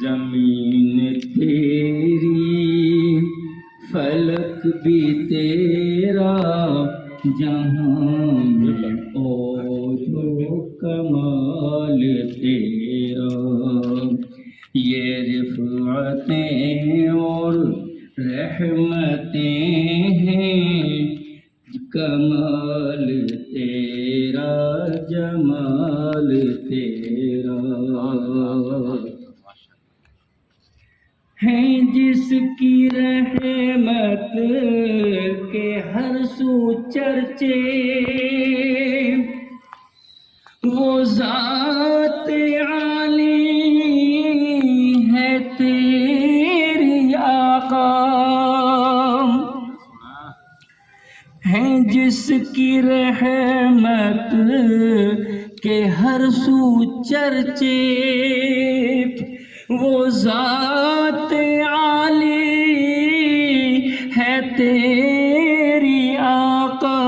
زمین تیری فلک بھی تیرا جہاں میں اوج و کمال تیرا یہ رفعتیں اور رحمتیں ہیں کمال تیرا جمال تیرا ہے جس کی رحمت کے ہر سو چرچے وہ ذات عالی ہے تیری آقا ہے جس کی رحمت کے ہر سو چرچے وہ ذات عالی ہے تیری آقا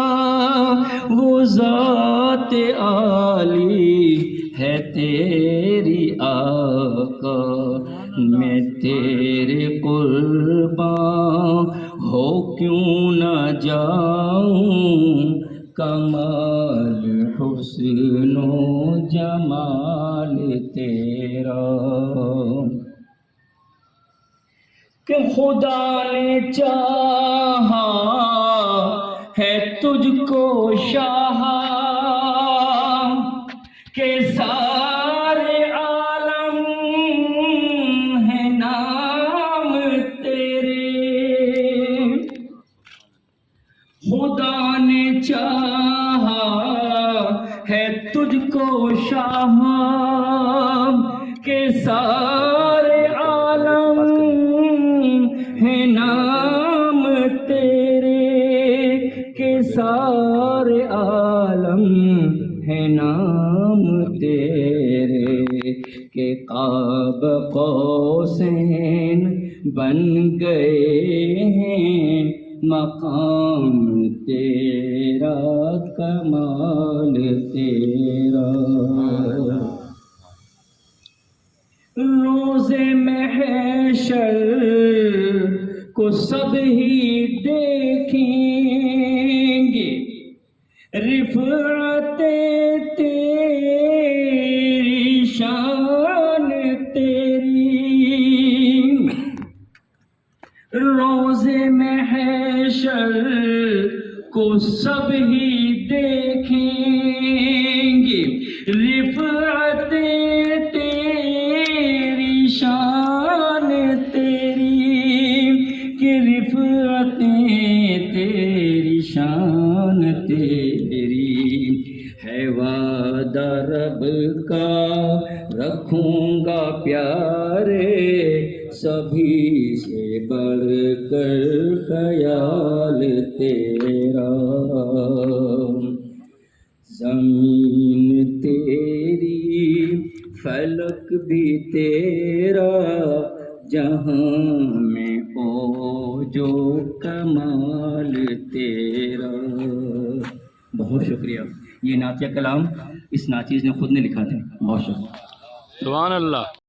وہ ذات عالی ہے تیری آقا میں تیرے قرباں ہو کیوں نہ جاؤں کمال حسن و جمال تیرا کہ خدا نے چاہا ہے تجھ کو شاہ کہ سارے عالم ہے نام تیرے خدا نے چاہا ہے تجھ کو شاہ کہ سارے عالم ہے نام تیرے کہ سارے عالم ہے نام تیرے کہ قاب قوسین بن گئے ہیں مقام تیرا کمال تیرا روز محشر کو سب ہی دیکھیں گے رفعت تیری شان تیری روز محشر کو سب ہی دیکھیں گے رفعت تیری شان تیری کہ رفعت تیری شان تیری ہے وعدہ رب کا رکھوں گا پیارے سبھی سے بڑھ کر خیال تیرا زمین تیری فلک بھی تیرا جہاں میں اوج و کمال تیرا بہت شکریہ یہ نعتیہ کلام اس ناچیز نے خود نے لکھا تھا بہت شکریہ سبحان اللہ